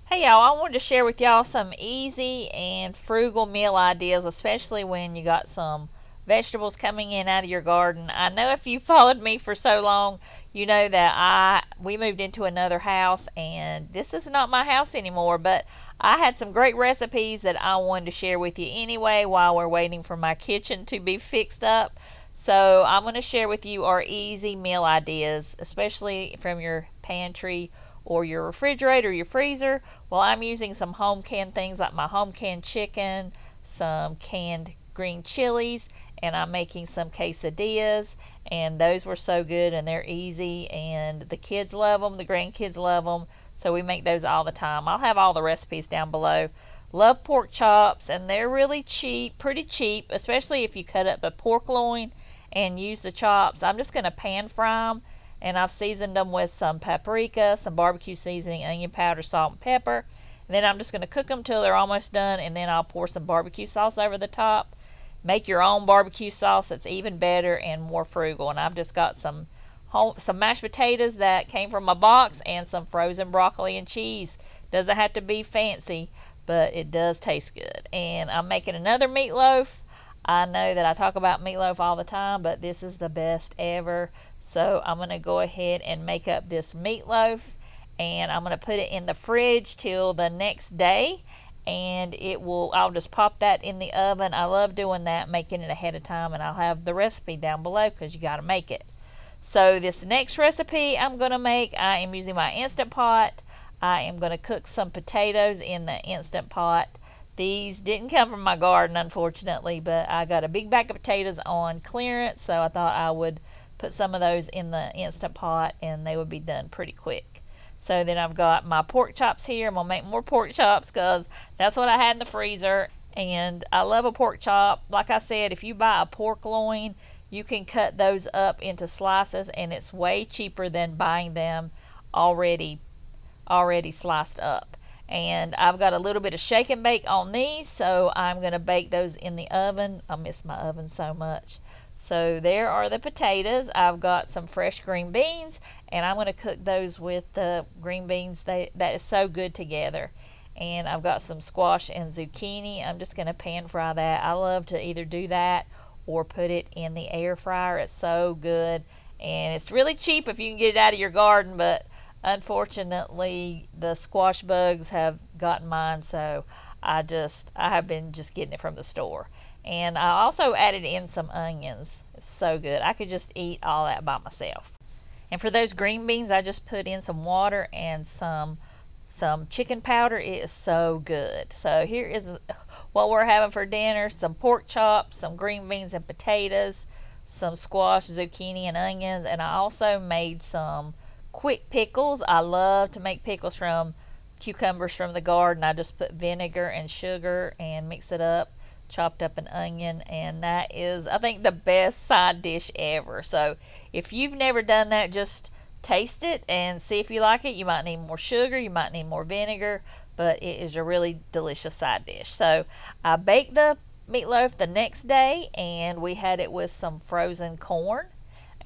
Hey y'all, I wanted to share with y'all some easy and frugal meal ideas, especially when you got some vegetables coming in out of your garden. I know if you followed me for so long, you know that we moved into another house and this is not my house anymore, but I had some great recipes that I wanted to share with you anyway while we're waiting for my kitchen to be fixed up. So I'm going to share with you our easy meal ideas, especially from your pantry or your refrigerator, your freezer. Well, I'm using some home canned things like my home canned chicken, some canned green chilies, and I'm making some quesadillas. And those were so good and they're easy, and the kids love them, the grandkids love them. So we make those all the time. I'll have all the recipes down below. Love pork chops, and they're really cheap, pretty cheap, especially if you cut up a pork loin and use the chops. I'm just going to pan fry them, and I've seasoned them with some paprika, some barbecue seasoning, onion powder, salt, and pepper. And then I'm just going to cook them till they're almost done, and then I'll pour some barbecue sauce over the top. Make your own barbecue sauce. It's even better and more frugal. And I've just got some mashed potatoes that came from a box and some frozen broccoli and cheese. Doesn't have to be fancy, but it does taste good. And I'm making another meatloaf. I know that I talk about meatloaf all the time, but this is the best ever. So I'm going to go ahead and make up this meatloaf, and I'm going to put it in the fridge till the next day, and I'll just pop that in the oven. I love doing that, making it ahead of time, and I'll have the recipe down below because you got to make it. So this next recipe I'm going to make, I am using my Instant Pot. I am going to cook some potatoes in the Instant Pot. These didn't come from my garden, unfortunately, but I got a big bag of potatoes on clearance, so I thought I would put some of those in the Instant Pot and they would be done pretty quick. So then I've got my pork chops here. I'm going to make more pork chops because that's what I had in the freezer. And I love a pork chop. Like I said, if you buy a pork loin, you can cut those up into slices, and it's way cheaper than buying them already sliced up. And I've got a little bit of shake and bake on these, so I'm going to bake those in the oven. I miss my oven so much. So there are the potatoes. I've got some fresh green beans, and I'm going to cook those with the green beans. That is so good together. And I've got some squash and zucchini. I'm just going to pan fry that. I love to either do that or put it in the air fryer. It's so good, and it's really cheap if you can get it out of your garden, but unfortunately the squash bugs have gotten mine, so I have been just getting it from the store. And I also added in some onions. It's so good. I could just eat all that by myself. And for those green beans, I just put in some water and some chicken powder. It is so good. So here is what we're having for dinner: some pork chops, some green beans and potatoes, some squash, zucchini, and onions. And I also made some quick pickles. I love to make pickles from cucumbers from the garden. I just put vinegar and sugar and mix it up, chopped up an onion, and that is, I think, the best side dish ever. So if you've never done that, just taste it and see if you like it. You might need more sugar, you might need more vinegar, but it is a really delicious side dish. So I baked the meatloaf the next day, and we had it with some frozen corn.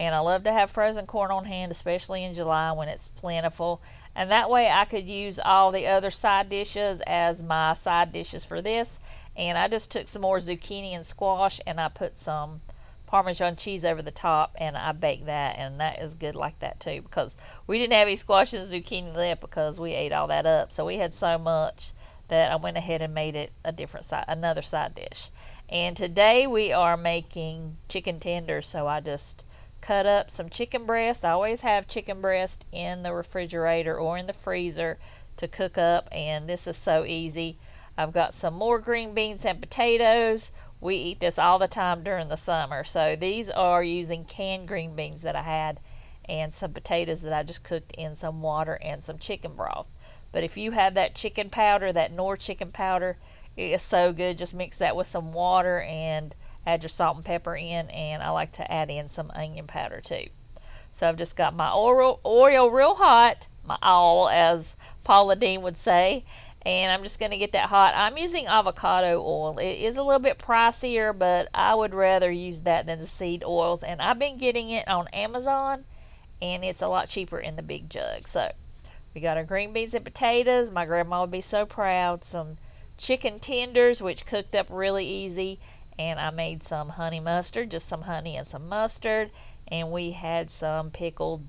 And I love to have frozen corn on hand, especially in July when it's plentiful. And that way I could use all the other side dishes as my side dishes for this. And I just took some more zucchini and squash, and I put some Parmesan cheese over the top, and I baked that, and that is good like that too, because we didn't have any squash and zucchini left because we ate all that up. So we had so much that I went ahead and made it another side dish. And today we are making chicken tenders, so I just cut up some chicken breast. I always have chicken breast in the refrigerator or in the freezer to cook up, and this is so easy. I've got some more green beans and potatoes. We eat this all the time during the summer. So these are using canned green beans that I had, and some potatoes that I just cooked in some water and some chicken broth. But if you have that chicken powder, that Knorr chicken powder, it is so good. Just mix that with some water and add your salt and pepper in, and I like to add in some onion powder too. So I've just got my oil real hot, my oil as Paula Dean would say, and I'm just going to get that hot. I'm using avocado oil. It is a little bit pricier, but I would rather use that than the seed oils, and I've been getting it on Amazon, and it's a lot cheaper in the big jug. So We got our green beans and potatoes. My grandma would be so proud. Some chicken tenders, which cooked up really easy. And I made some honey mustard, just some honey and some mustard. And we had some pickled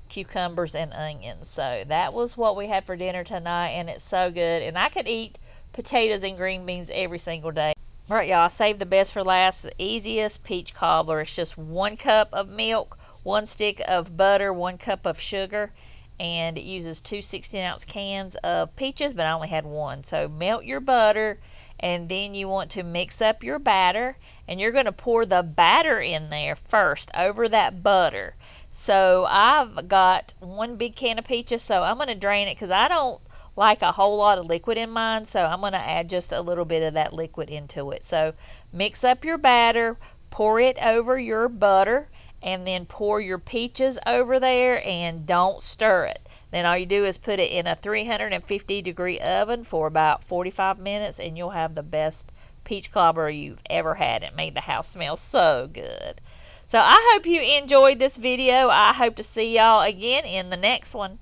cucumbers and onions. So that was what we had for dinner tonight, and it's so good. And I could eat potatoes and green beans every single day. All right, y'all, I saved the best for last. The easiest peach cobbler. It's just 1 cup of milk, 1 stick of butter, 1 cup of sugar, and it uses 2 16-ounce cans of peaches, but I only had one. So melt your butter, and then you want to mix up your batter, and you're going to pour the batter in there first over that butter. So I've got 1 big can of peaches, so I'm going to drain it because I don't like a whole lot of liquid in mine, so I'm going to add just a little bit of that liquid into it. So mix up your batter, pour it over your butter, and then pour your peaches over there, and don't stir it. Then all you do is put it in a 350-degree oven for about 45 minutes, and you'll have the best peach cobbler you've ever had. It made the house smell so good. So I hope you enjoyed this video. I hope to see y'all again in the next one.